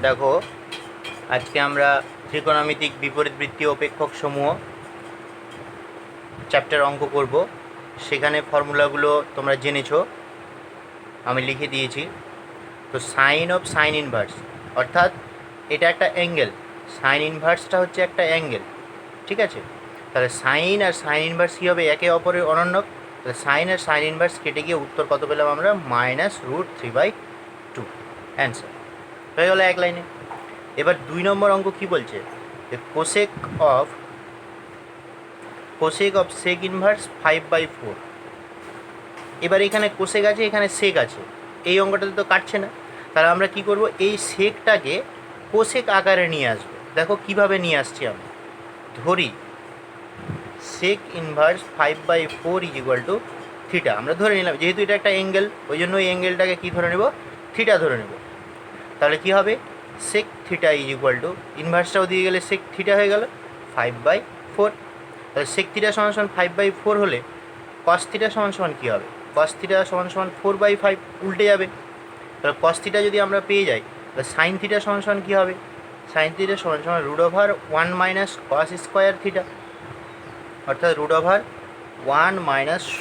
দেখো, আজকে আমরা ত্রিকোণমিতিক বিপরীতবৃত্তীয় অপেক্ষক সমূহ চ্যাপ্টার অঙ্ক করব। সেখানে ফর্মুলাগুলো তোমরা জেনেছো, আমি লিখে দিয়েছি। তো সাইন অফ সাইন ইনভার্স, অর্থাৎ এটা একটা অ্যাঙ্গেল, সাইন ইনভার্সটা হচ্ছে একটা অ্যাঙ্গেল, ঠিক আছে? তাহলে সাইন আর সাইন ইনভার্স কী হবে? একে অপরের অনন্যক। তাহলে সাইন আর সাইন ইনভার্স কেটে গিয়ে উত্তর কত পেলাম আমরা? -√3/2 অ্যান্সার হয়ে গেলো এক লাইনে। এবার 2 নম্বর অঙ্ক কী বলছে? যে কোসেক অফ সেক ইনভার্স 5/4। এবার এখানে কোসেক আছে, এখানে সেক আছে, এই অঙ্কটাতে তো কাটছে না। তাহলে আমরা কি করব? এই সেকটাকে কোসেক আকারে নিয়ে আসবো। দেখো কিভাবে নিয়ে আসছি আমি। ধরি সেক ইনভার্স 5/4 = থিটা। আমরা ধরে নিলাম, যেহেতু এটা একটা অ্যাঙ্গেল, ওই জন্য এই অ্যাঙ্গেলটাকে কী ধরে নেব? থিটা ধরে নেব। তাহলে কী হবে? সেক থিটা ইনভার্সটাও দিয়ে গেলে সেক থিটা হয়ে গেল 5/4। তাহলে সেক থিটা সমান 5/4 হলে কস থিটা সমান কী হবে? কস থিটা সমান 4/5, উল্টে যাবে। তাহলে কস থিটা যদি আমরা পেয়ে যাই, তাহলে সাইন থিটা সমান কী হবে? সাইন থিটা সমান √1 - cos স্কোয়ার থিটা, অর্থাৎ √1 -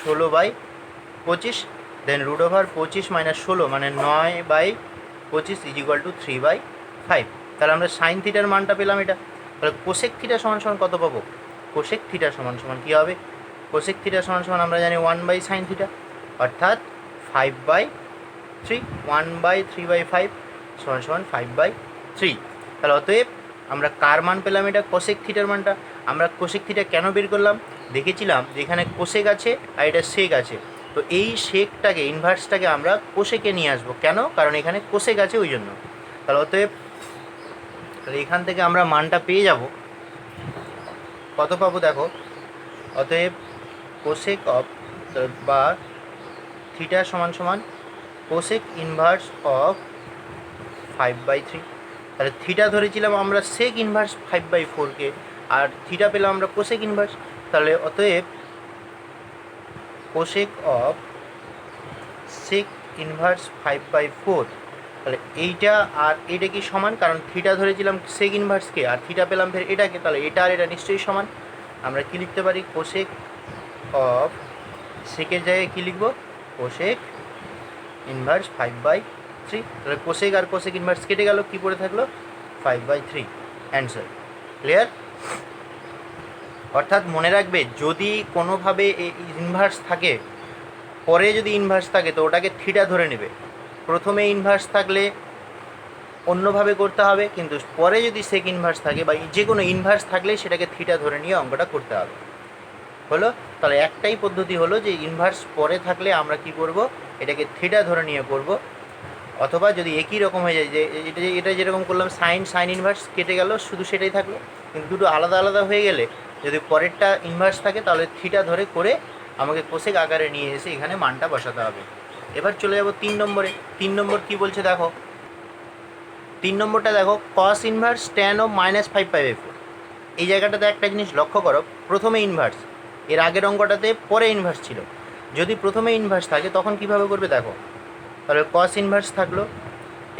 16/25, দেন √25 - 16 মানে 9/25 = 3/5। তাহলে আমরা সাইন থিটার মানটা পেলাম এটা। তাহলে কোসেক থিটা সমান কত পাবো? কোসেক থিটা সমান কী হবে? কোসেক থিটা সমান আমরা জানি 1/sin থিটা, অর্থাৎ 5/3, 1/3/5 সমান 5/3। তাহলে অতএব আমরা কার মান পেলাম? এটা কোসেক থিটার মানটা। আমরা কোসেক থিটা কেন বের করলাম? দেখেছিলাম যে এখানে কোসেক আছে আর এটা সেক আছে, তো এই সেকটাকে, ইনভার্সটাকে আমরা কোসেকে নিয়ে আসবো। কেন? কারণ এখানে কোসেক আছে, ওই জন্য। তাহলে অতএব এখান থেকে আমরা মানটা পেয়ে যাব। কত পাবো দেখো? অতএব কোসেক অফ বা থিটা সমান কোসেক ইনভার্স অফ 5/3। তাহলে থিটা ধরেছিলাম আমরা সেক ইনভার্স 5/4কে, আর থিটা পেলাম আমরা কোসেক ইনভার্স। তাহলে অতএব কোসেক অফ সেক ইনভার্স 5/4, তাহলে এইটা আর এটা কি সমান? কারণ থিটা ধরেছিলাম সেক ইনভার্সকে, আর থিটা পেলাম ফের এটাকে, তাহলে এটা আর এটা নিশ্চয়ই সমান। আমরা কি লিখতে পারি? কোসেক অফ সেকের জায়গায় কী লিখব? Cosec inverse 5/3। তাহলে কোসেক আর কোসেক ইনভার্স কেটে গেল, কী পড়ে থাকলো? 5/3 অ্যান্সার। ক্লিয়ার? অর্থাৎ মনে রাখবে, যদি কোনোভাবে ইনভার্স থাকে, পরে যদি ইনভার্স থাকে তো ওটাকে থিটা ধরে নেবে। প্রথমে ইনভার্স থাকলে অন্যভাবে করতে হবে, কিন্তু পরে যদি সেক ইনভার্স থাকে বা যে কোনো ইনভার্স থাকলে সেটাকে থিটা ধরে নিয়ে অঙ্কটা করতে হবে। হলো? তাহলে একটাই পদ্ধতি হলো যে ইনভার্স পরে থাকলে আমরা কি করব? এটাকে থিটা ধরে নিয়ে করব। অথবা যদি একই রকম হয়ে যায়, যে এটা যেরকম করলাম, সাইন ইনভার্স কেটে গেল, শুধু সেটাই থাকলো। কিন্তু দুটো আলাদা আলাদা হয়ে গেলে, যদি পরেরটা ইনভার্স থাকে, তাহলে থিটা ধরে করে আমাকে কোসেক আকারে নিয়ে এসে এখানে মানটা বসাতে হবে। এবার চলে যাব 3 নম্বরে। 3 নম্বর কী বলছে দেখো। 3 নম্বরটা দেখো, কস ইনভার্স tan of -5/4। এই জায়গাটাতে একটা জিনিস লক্ষ্য করো, প্রথমে ইনভার্স, এর আগের অঙ্কটাতে পরে ইনভার্স ছিল। যদি প্রথমে ইনভার্স থাকে তখন কিভাবে করবে দেখো। তাহলে কস ইনভার্স থাকলো,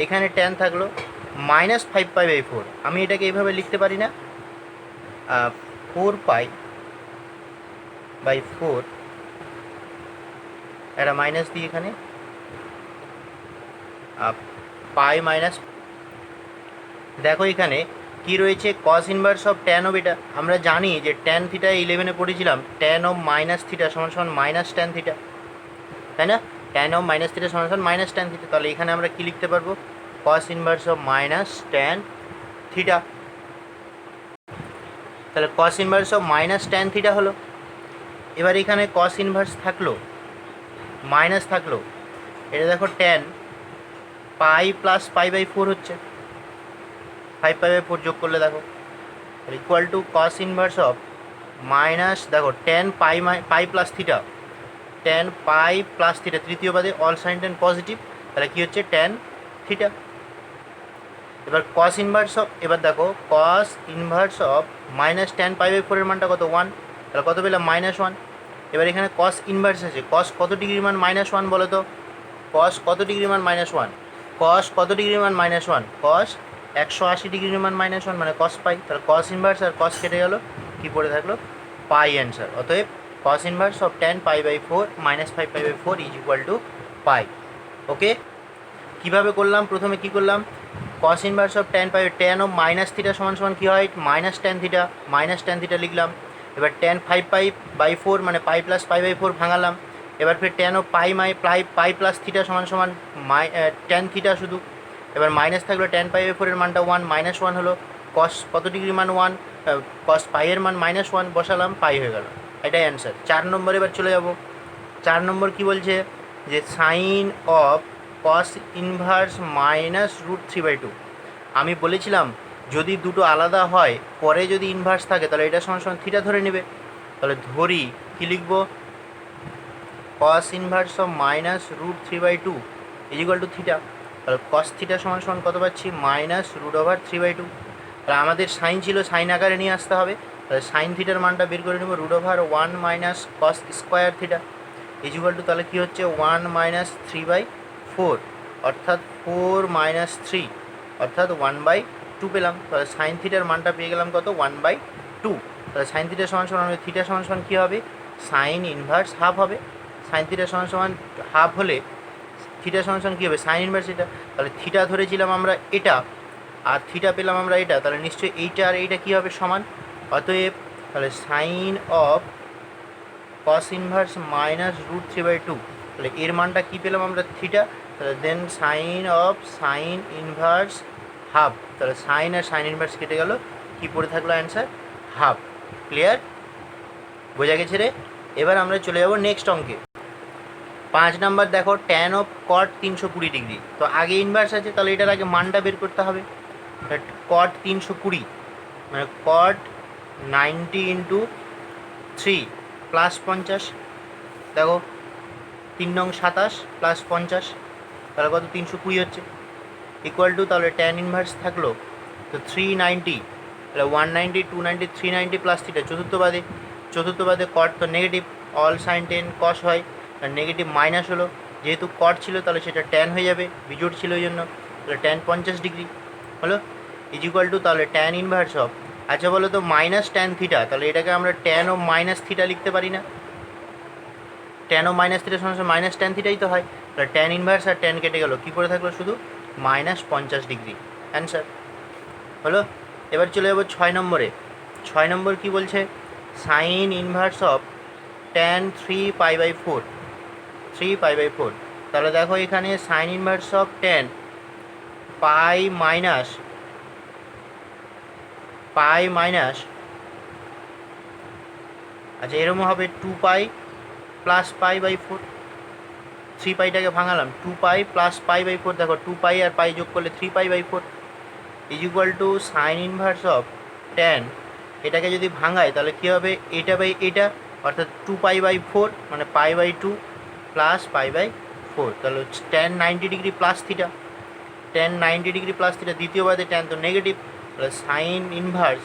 এখানে ট্যান থাকলো, -5/4। আমি এটাকে এইভাবে লিখতে পারি না? 4π/4, একটা মাইনাস দিই এখানে, পাই মাইনাস। দেখো এখানে কি রয়েছে? Cos inverse of tan of এটা। আমরা জানি যে ট্যান থিটা 11-এ পড়েছিলাম, ট্যান অফ মাইনাস থিটা সমান মাইনাস ট্যান থিটা, তাই না? ট্যান অফ মাইনাস থিটা সমান মাইনাস ট্যান থিটা। তাহলে এখানে আমরা কী লিখতে পারবো? Cos inverse of minus tan theta. তাহলে cos inverse of minus tan theta হলো। এবার এখানে কস ইনভার্স থাকলো, মাইনাস থাকলো, এটা দেখো ট্যান পাই প্লাস π/4 হচ্ছে, 5π/4 যোগ করলে দেখো equal to cos inverse of minus, দেখো tan pi plus theta, tan pi plus theta, তৃতীয় বাদে অল সাইন ট্যান পজিটিভ, তাহলে কী হচ্ছে? Tan theta. এবার কস ইনভার্স অফ, এবার দেখো cos inverse of minus tan π/4 মানটা কত? 1। তাহলে কত পেলাম? -1। এবার এখানে কস ইনভার্স আছে, কস কত ডিগ্রির মান? -1 বলো তো। কস কত ডিগ্রির মান? -1। কস কত ডিগ্রির মান? -1। কস 180 ডিগ্রির মান -1 মানে কস পাই, তাহলে কস ইনভার্স আর কস কেটে গেল, কি পড়ে থাকলো পাই অ্যান্সার। অতএব cos inverse of tan π/4 -5 π/4 is equal to pi. Okay, কীভাবে করলাম? প্রথমে কি করলাম, cos inverse of tan of minus theta সমান সমান কী হয়, মাইনাস ট্যান থিটা লিখলাম। এবার tan 5π/4 মানে পাই প্লাস π/4 ভাঙালাম। এবার ফের tan of pi plus theta সমান সমান ট্যান থিটা শুধু। এবার মাইনাস থাকলো tan π/4 এর মানটা 1, -1 হলো, কস কত ডিগ্রির মান 1, কস পাইয়ের মান -1 বসালাম, পাই হয়ে গেল। এটাই অ্যান্সার। 4 নম্বর এবার চলে যাব। 4 নম্বর কি বলছে, যে সাইন অফ কস ইনভার্স -√3/2। আমি বলেছিলাম যদি দুটো আলাদা হয়, পরে যদি ইনভার্স থাকে তাহলে এটা সমান সমান থিটা ধরে নেবে। তাহলে ধরি কি লিখব, কস inverse of -√3/2 is equal to theta. তাহলে কস থিটা সমান সমান কত পাচ্ছি, -√3/2। তাহলে আমাদের সাইন ছিল, সাইন আকারে নিয়ে আসতে হবে। তাহলে সাইন থিটার মানটা বের করে নেব, √1 - cos square theta is equal two, তাহলে কী হচ্ছে 1 - 3/4, অর্থাৎ 4 - 3 অর্থাৎ 1/2 পেলাম। তাহলে সাইন থিটার মানটা পেয়ে গেলাম কত, 1/2। তাহলে সাইন থিটা সমান সমান থিটা সমান সমান কী হবে, সাইন ইনভার্স হাফ হবে। সাইন থিটা সমান সমান হাফ হলে থিটা সমান সমান কী হবে, সাইন ইনভার্স এটা। তাহলে থিটা ধরেছিলাম আমরা এটা, আর থিটা পেলাম আমরা এটা, তাহলে নিশ্চয়ই এইটা আর এইটা কী হবে, সমান। অতএব তাহলে সাইন অফ কস ইনভার্স -√3/2, তাহলে এর মানটা কী পেলাম আমরা, থিটা। তাহলে দেন সাইন ইনভার্স হাফ, তাহলে সাইন আর সাইন ইনভার্স কেটে গেল, কী পড়ে থাকলো অ্যান্সার, হাফ। ক্লিয়ার, বোঝা গেছে রে? এবার আমরা চলে যাব নেক্সট অঙ্কে। 5 নাম্বার দেখো, ট্যান অফ কট 320 ডিগ্রি। তো আগে ইনভার্স আছে, তাহলে এটার আগে মানটা বের করতে হবে। কট 320 মানে কট 90 × 3 প্লাস 50, দেখো 3 নং 27 প্লাস 50, তাহলে কত 320 হচ্ছে, ইকুয়াল টু, তাহলে ট্যান ইনভার্স থাকলো তো 390, তাহলে 190 290 390 প্লাস থিটা চতুর্থ বাদে কট তো নেগেটিভ, অল সাইন 10 কস হয়, আর নেগেটিভ মাইনাস হলো, যেহেতু কট ছিল তাহলে সেটা ট্যান হয়ে যাবে, বিজোড় ছিল ওই জন্য, তাহলে ট্যান 50 ডিগ্রি হলো ইজ ইকুয়াল টু, তাহলে ট্যান ইনভার্স অফ, আচ্ছা বলো তো মাইনাস ট্যান থিটা, তাহলে এটাকে আমরা ট্যান ও মাইনাস থিটা লিখতে পারি না? ট্যান ও মাইনাস থিটার সঙ্গে মাইনাস ট্যান থিটাই তো হয়। তাহলে ট্যান ইনভার্স আর ট্যান কেটে গেল, কী পড়ে থাকলো শুধু -50 ডিগ্রি, অ্যান্সার হলো। এবার চলে যাবো 6 নম্বরে। 6 নম্বর কী বলছে, সাইন ইনভার্স অফ ট্যান 3π/4, তাহলে দেখো এখানে sign inverse of tan pi minus, আচ্ছা এরকম হবে 2π প্লাস π/4, 3πটাকে ভাঙালাম, 2π প্লাস π/4, দেখো 2π আর পাই যোগ করলে 3π/4 is equal to sine inverse of tan, এটাকে যদি ভাঙায় তাহলে কী হবে, এটা বাই এটা, অর্থাৎ 2π/4 মানে π/2 প্লাস π/4, তাহলে tan 90 degree plus theta, tan 90 degree plus theta, দ্বিতীয় বাদে ট্যান তো নেগেটিভ, তাহলে সাইন ইনভার্স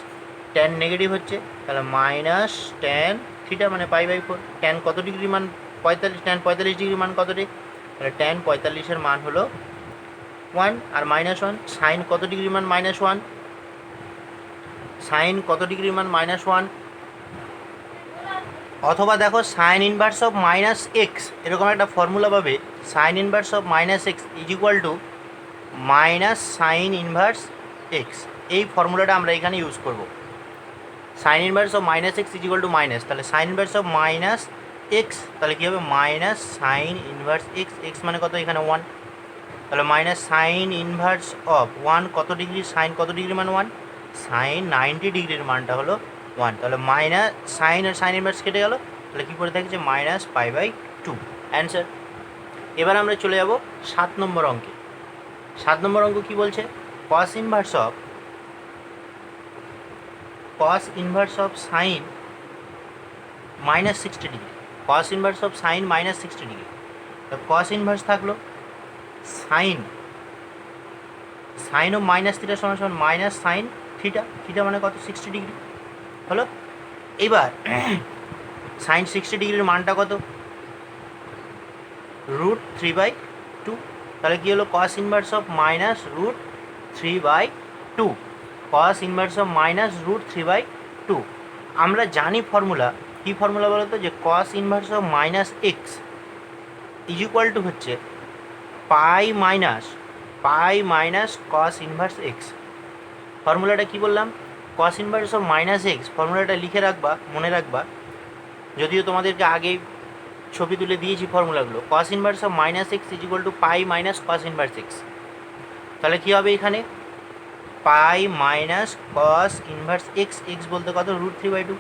ট্যান নেগেটিভ হচ্ছে, তাহলে মাইনাস ট্যান থিটা মানে π/4। ট্যান কত ডিগ্রি মান, 45, ট্যান 45 ডিগ্রি মান কত রে, তাহলে ট্যান 45-এর মান হলো 1 আর -1। সাইন কত ডিগ্রি মান, -1, সাইন কত ডিগ্রি মান, -1। অথবা দেখো সাইন ইনভার্স অফ -x, এরকম একটা ফর্মুলা পাবে, sign inverse of -x is equal to minus sine inverse x. এই ফর্মুলাটা আমরা এখানে ইউজ করব। Sign inverse of -x is equal to minus, তাহলে সাইন ইনভার্স অফ -x, তাহলে কী হবে, মাইনাস সাইন ইনভার্স এক্স মানে কত, এখানে 1, তাহলে মাইনাস সাইন ইনভার্স অফ 1 কত ডিগ্রি, সাইন কত ডিগ্রি মান 1, সাইন 90 ডিগ্রির মানটা হলো 1, তাহলে মাইনাস সাইন আর সাইন ইনভার্স কেটে গেল, তাহলে কী করে থাকছে, -π/2, অ্যান্সার। এবার আমরা চলে যাব 7 নম্বর অঙ্কে। 7 নম্বর অঙ্ক কী বলছে, কস inverse of sign -60 degree, cos inverse of sign -60 degree, তো কস ইনভার্স থাকলো সাইন ও মাইনাস থিটা সমান সমান মাইনাস সাইন থিটা মানে কত, 60 ডিগ্রি হলো। এবার সাইন 60 ডিগ্রির মানটা কত, √3/2, তাহলে কী হলো, cos inverse of -√3/2, two, cos inverse of minus root three by two. আমরা জানি ফর্মুলা, কী ফর্মুলা বলো তো, যে cos inverse of minus x is equal to হচ্ছে pi minus cos inverse x. ফর্মুলাটা কী বললাম, cos inverse of minus x, ফর্মুলাটা লিখে রাখবা, মনে রাখবা, যদিও তোমাদেরকে আগেই ছবি তুলে দিয়েছি ফর্মুলাগুলো। Cos inverse of minus x is equal to pi minus cos inverse x. তাহলে কী হবে এখানে, pi minus cos inverse x, x বলতে কত, রুট থ্রি বাই টু।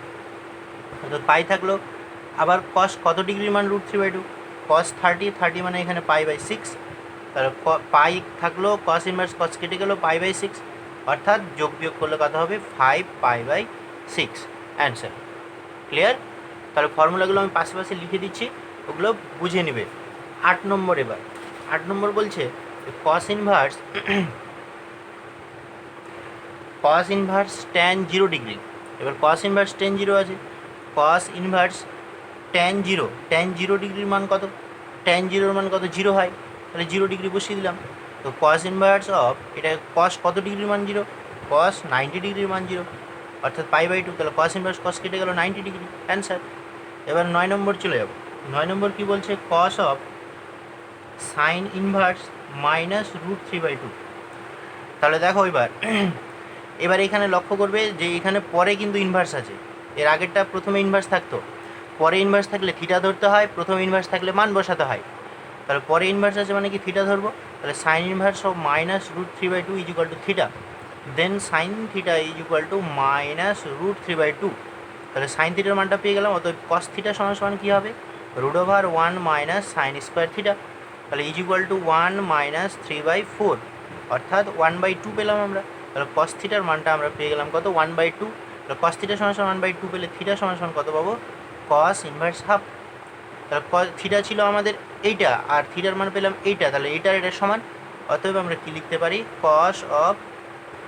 তো পাই থাকলো, আবার কস কত ডিগ্রির মান, root three by two, cos thirty, thirty মানে এখানে পাই বাই সিক্স। তাহলে পাই থাকলো, কস ইনভার্স কস কেটে গেলো, পাই বাই সিক্স, অর্থাৎ যোগ বিয়োগ করলে কত হবে, 5 pi by six. Answer clear. তাহলে ফর্মুলাগুলো আমি পাশে পাশে লিখে দিচ্ছি, ওগুলো বুঝে নেবে। 8 নম্বর, এবার 8 নম্বর বলছে cos inverse tan zero degree. এবার কস ইনভার্স ট্যান জিরো আছে, কস ইনভার্স ট্যান জিরো ডিগ্রির মান কত, ট্যান জিরোর মান কত, জিরো হয়, তাহলে জিরো ডিগ্রি বসিয়ে দিলাম। তো কস ইনভার্স অফ, এটা কস কত ডিগ্রির মান জিরো, কস 90 ডিগ্রির মান জিরো, অর্থাৎ পাই বাই টু। তাহলে কস ইনভার্স কস কেটে গেল, 90 ডিগ্রি, অ্যান্সার। এবার 9 নম্বর চলে যাব। 9 নম্বর কী বলছে, cos of sine inverse minus root three by two. তাহলে দেখো এবার এখানে লক্ষ্য করবে যে এখানে পরে কিন্তু ইনভার্স আছে, এর আগেরটা প্রথমে ইনভার্স থাকতো, পরে ইনভার্স থাকলে থিটা ধরতে হয়, প্রথমে ইনভার্স থাকলে মান বসাতে হয়। তাহলে পরে ইনভার্স আছে মানে কি থিটা ধরবো, তাহলে sine inverse of minus root three by two is equal to theta, then sine theta is equal to minus root three by two. তাহলে সাইন থিটার মানটা পেয়ে গেলাম, অত কস থিটা সমান সমান কী হবে, root over 1 minus sine square theta. তাহলে ইজ ইকুয়াল টু 1 মাইনাস 3/4, অর্থাৎ 1/2 পেলাম আমরা। তাহলে কস থিটার মানটা আমরা পেয়ে গেলাম কত, 1/2। তাহলে কস থিটা সমান সমান 1/2 পেলে থিটা সমান সমান কত পাবো, কস ইনভার্স হাফ। তাহলে থিটা ছিল আমাদের এইটা, আর থিটার মান পেলাম এইটা, তাহলে এইটার এটা সমান। অতএব আমরা কী লিখতে পারি, কস অফ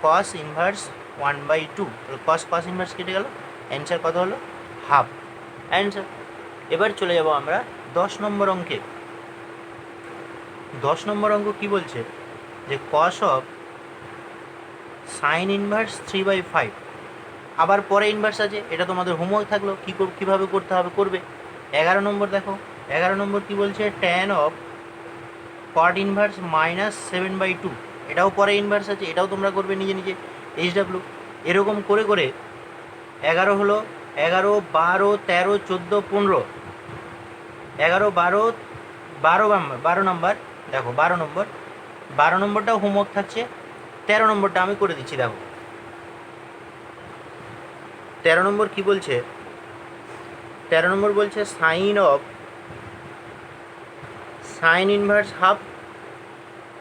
কস ইনভার্স 1/2। তাহলে কস ইনভার্স কেটে গেল, অ্যান্সার কত হলো, হাফ, অ্যান্সার। এবার চলে যাব আমরা 10 নম্বর অঙ্কে। 10 নম্বর অঙ্ক কী বলছে, যে কস অফ সাইন ইনভার্স 3/5, আবার পরে ইনভার্স আছে, এটা তোমাদের হোমওয়ার্ক থাকলো, কীভাবে করতে হবে করবে। 11 নম্বর দেখো, 11 নম্বর কী বলছে, tan of caught inverse minus 7/2, এটাও পরে ইনভার্স আছে, এটাও তোমরা করবে নিজে নিজে, HW। এরকম করে করে 11 হলো, 11, 12, 13, 14, 15, 11, 12, 12 নম্বর দেখো, 12 নম্বরটাও হোমওয়ার্ক থাকছে, 13 নম্বরটা আমি করে দিচ্ছি। দেখো 13 নম্বর কী বলছে, 13 নম্বর বলছে sign inverse half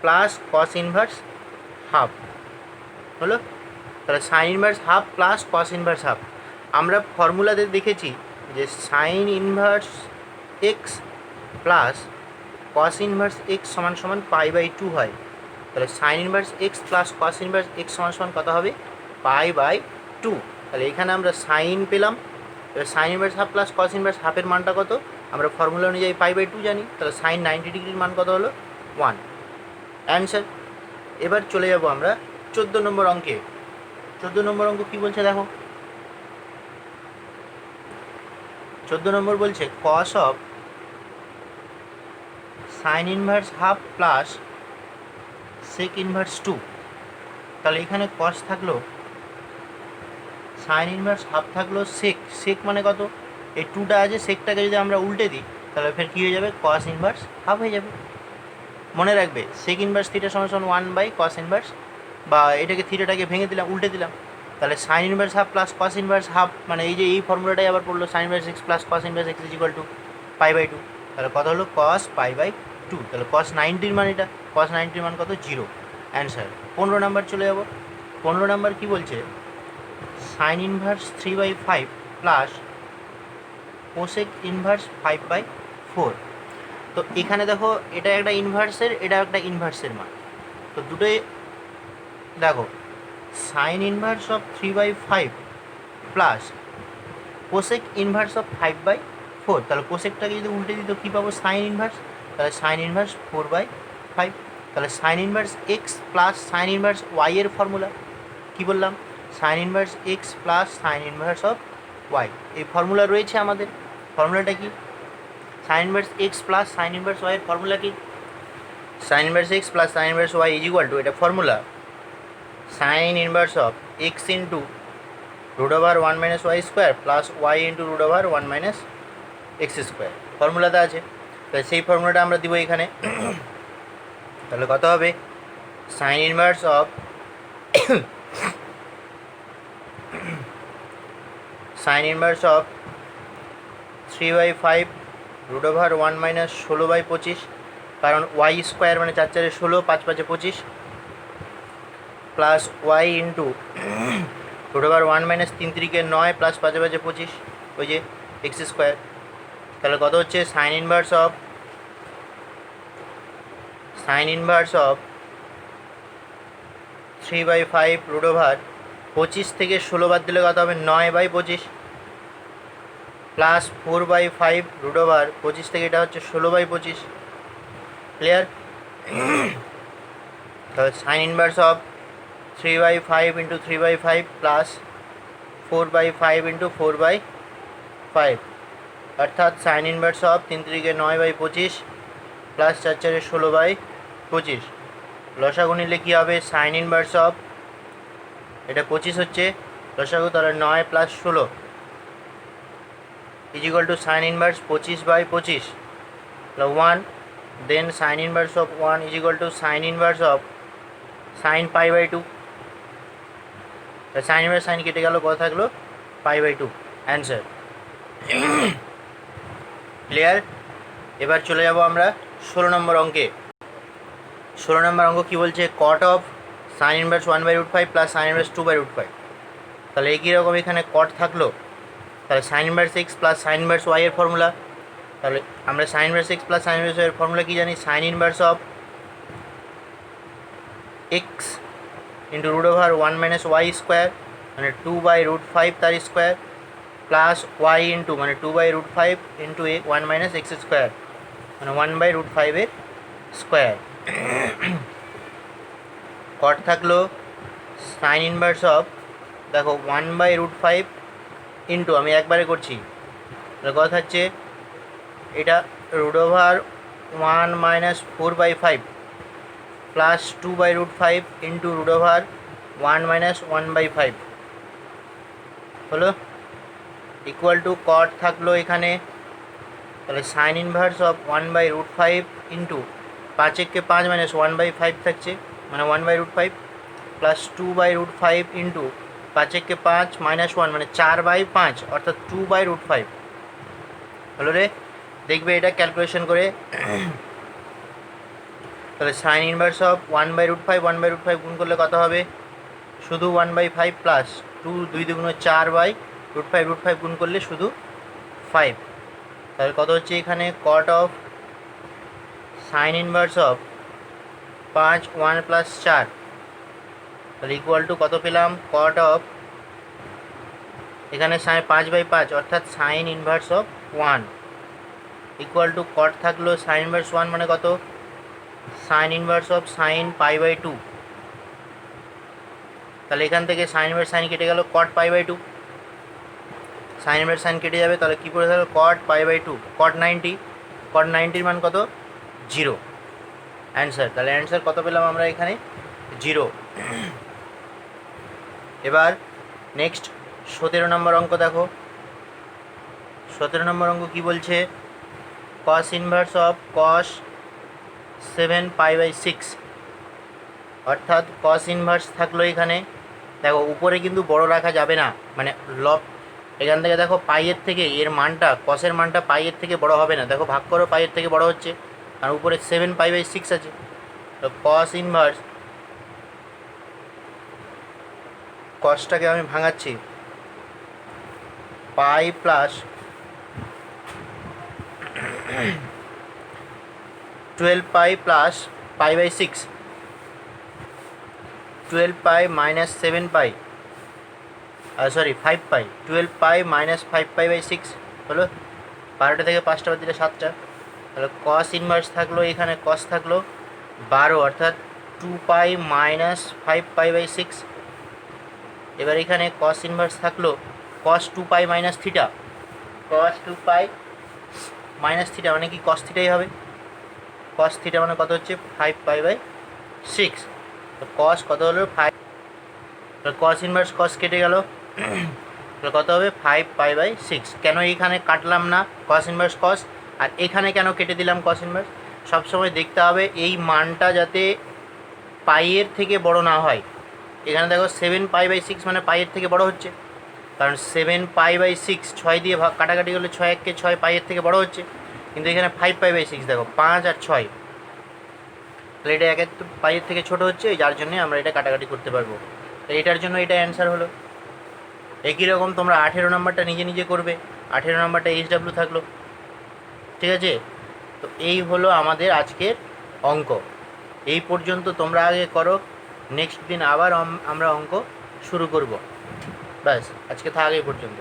plus cos inverse half হলো। তাহলে sine inverse half plus cos inverse half, আমরা ফর্মুলাতে দেখেছি যে sign inverse x plus cos inverse x সমান সমান পাই বাই টু হয়। তাহলে sine inverse x plus cos inverse x সমান সমান কত হবে, পাই বাই টু। তাহলে এখানে আমরা সাইন পেলাম, এবার sine inverse half plus cos inverse হাফের মানটা কত, আমরা ফর্মুলা অনুযায়ী পাই বাই টু জানি, তাহলে সাইন 90 ডিগ্রির মান কত হলো, 1, অ্যান্সার। এবার চলে যাব আমরা 14 নম্বর অঙ্কে। 14 নম্বর অঙ্ক কী বলছে দেখো, 14 নম্বর বলছে cos of sine inverse half plus sec inverse 2। তাহলে এখানে কস থাকলো, সাইন ইনভার্স হাফ থাকলো, সেক মানে কত, এই 2টা আছে, সেকটাকে যদি আমরা উল্টে দিই তাহলে ফের কী হয়ে যাবে, কস ইনভার্স হাফ হয়ে যাবে। মনে রাখবে সেক ইনভার্স থিটা সমান সমান 1/cos ইনভার্স, বা এটাকে থিটাটাকে ভেঙে দিলাম, উল্টে দিলাম, তাহলে sine inverse half plus cos inverse half, মানে এই যে এই ফর্মুলাটাই আবার পড়লো, sine inverse x plus cos inverse x is equal to pi by two. তাহলে কত হলো, কস পাই বাই টু। তাহলে কস 90 মান, এটা কস 90 মান কত, 0, অ্যান্সার। 15 নাম্বার চলে যাব। 15 নাম্বার কী বলছে, sign inverse 3/5 plus cosec inverse 5/4। তো এখানে দেখো এটা একটা ইনভার্সের, এটা একটা ইনভার্সের মান, তো দুটোই দেখো, sine inverse of 3/5 plus cosec inverse of 5/4। তাহলে কোসেকটাকে যদি উল্টে দিত কী পাবো, সাইন ইনভার্স, তাহলে সাইন ইনভার্স 4/5। তাহলে sine inverse x plus sine inverse y এর ফর্মুলা, কী বললাম, sine inverse x plus sine inverse of y, এই ফর্মুলা রয়েছে আমাদের। ফর্মুলাটা কি? Sine inverse x plus sine inverse ওয়াইয়ের ফর্মুলা কি? Sine inverse x plus sine inverse y is equal two, এটা formula, sine inverse of x into root over one minus y square plus y into root over one minus x square, ফর্মুলাতে আছে। তো সেই ফর্মুলাটা আমরা দিব এখানে। তাহলে কত হবে? Sine inverse of sine inverse of 3/5 root over one minus 16/25, কারণ ওয়াই স্কোয়ার মানে 4 4 16, 5 5 25, plus y into root over one minus 3 3 9 plus 5 5 25, ওই যে এক্স স্কোয়ার। তাহলে কত হচ্ছে? Sine inverse of 3/5 root over 25 থেকে 16 বাদ দিলে কত হবে? 9/25, প্লাস 4/5 রুট ওভার 25 থেকে এটা হচ্ছে 16/25। ক্লিয়ার? তাহলে sine inverse of 3/5 into 3/5 plus 4/5 into 4/5, অর্থাৎ সাইন ইনভার্স অফ 3 3 9/25 প্লাস 4 4 16/25। লসাগু নিলে কী হবে? সাইন ইনভার্স অফ, এটা 25 হচ্ছে লসাগু, তাহলে 9 plus 16 is equal to sine inverse 25/25, 1, then sine inverse of 1 is equal to sine inverse of sine π/2। Sine inverse sine কেটে গেল, কত থাকলো? π/2, অ্যান্সার। ক্লিয়ার? এবার চলে যাব আমরা 16 নম্বর অঙ্কে। 16 নম্বর অঙ্ক কী বলছে? Cot of sine inverse 1/√5 plus sine inverse 2/√5। তাহলে একই রকম এখানে কট থাকলো, তাহলে sine inverse x plus sine inverse y এর ফর্মুলা। তাহলে আমরা sine inverse x plus sine inverse y এর ফর্মুলা কী জানি? Sine inverse of x into root over one minus y square মানে 2/√5 তার স্কোয়ার, প্লাস ওয়াই ইন্টু মানে 2/√5 into এ 1 মাইনাস এক্স স্কোয়ার মানে 1/√5 এর স্কোয়ার। কট থাকলো সাইন ইনভার্স অফ, দেখো 1/√5 ইন্টু, আমি একবারে করছি, তাহলে কথা হচ্ছে এটা root over 1 minus 4/5 plus 2/√5 into root over 1 minus 1/5 হলো ইকুয়াল টু কট থাকলো এখানে, তাহলে সাইন ইনভার্স অফ 1/√5 ইন্টু 5 একে 5 মাইনাস 1/5 থাকছে মানে 1/√5 প্লাস 2/√5 ইন্টু 5 একে 5 মাইনাস 1 মানে 4/5 অর্থাৎ 2/√5 হলো রে। দেখবে এটা ক্যালকুলেশন করে। তাহলে সাইন ইনভার্স অফ 1/√5 1/√5 গুণ করলে কত হবে? শুধু 1/5 প্লাস 2 2 দুগুণ 4/√5 গুণ করলে শুধু 5। তাহলে কত হচ্ছে এখানে? Cot of sine inverse of 5 1 plus 4, তাহলে ইকুয়াল টু কত পেলাম? কট অফ এখানে 5/5 অর্থাৎ sine inverse of 1 equal to cot থাকলো সাইন ইনভার্স 1 মানে কত? Sine inverse of sine π/2। তাহলে এখান থেকে সাইন ইনভার্স সাইন কেটে গেল, কট π/2, সাইন ইনভার্স সাইন কেটে যাবে, তাহলে কী পড়ে থাকলো? কট π/2, কট 90, কট 90 মান কত? 0, অ্যান্সার। তাহলে অ্যান্সার কত পেলাম আমরা এখানে? 0। এবার নেক্সট 17 নম্বর অঙ্ক দেখো। 17 নম্বর অঙ্ক কী বলছে? কস ইনভার্স অফ কস 7π/6, অর্থাৎ কস ইনভার্স থাকলো এখানে, দেখো উপরে কিন্তু বড় রাখা যাবে না, মানে লব এখান থেকে দেখো পাইয়ের থেকে এর মানটা, কসের মানটা পাইয়ের থেকে বড় হবে না, দেখো ভাগ করো পাইয়ের থেকে বড় হচ্ছে, আর উপরে 7π/6 আছে। তো কস ইনভার্স, কসটাকে আমি ভাঙাচ্ছি, pi plus 12π plus π/6, 12π minus 7π, sorry 5π, 12π minus 5π/6 হলো, 12টা থেকে 5টা বাদ দিলে 7টা। তাহলে কস ইনভার্স থাকলো এখানে, কস থাকলো 12 অর্থাৎ 2π মাইনাস 5π/6 এবার এখানে কস ইনভার্স থাকলো কস 2 পাই মাইনাস থিটা, কস 2 পাই মাইনাস থিটা মানে কি কস থিটাই হবে। কস থিটা মানে কত হচ্ছে 5 পাই/6। তো কস কত হলো 5, কস ইনভার্স কস কেটে গেল, তো কত হবে 5 পাই/6। কেন এইখানে কাটলাম না কস ইনভার্স কস, আর এখানে কেন কেটে দিলাম কস ইনভার্স? সবসময় দেখতে হবে এই মানটা যাতে পাইয়ের থেকে বড় না হয়। এখানে দেখো 7 পাই/6 মানে পাইয়ের থেকে বড় হচ্ছে, কারণ 7 পাই/6 6 দিয়ে ভাগ কাটাকাটি করলে 6 × 6 পাইয়ের থেকে বড় হচ্ছে। কিন্তু এখানে 5 পাই/6 দেখো 5 আর 6, তাহলে এটা একের পাইয়ের থেকে ছোট হচ্ছে, যার জন্যে আমরা এটা কাটাকাটি করতে পারবো। তো এটার জন্য এটা অ্যান্সার হলো। একই রকম তোমরা 18 নম্বরটা নিজে নিজে করবে, 18 নম্বরটা HW থাকলো, ঠিক আছে। তো এই হলো আমাদের আজকের অঙ্ক। এই পর্যন্ত তোমরা আগে করো, নেক্সট দিন আবার আমরা অঙ্ক শুরু করব। ব্যাস আজকে থাক এই পর্যন্ত।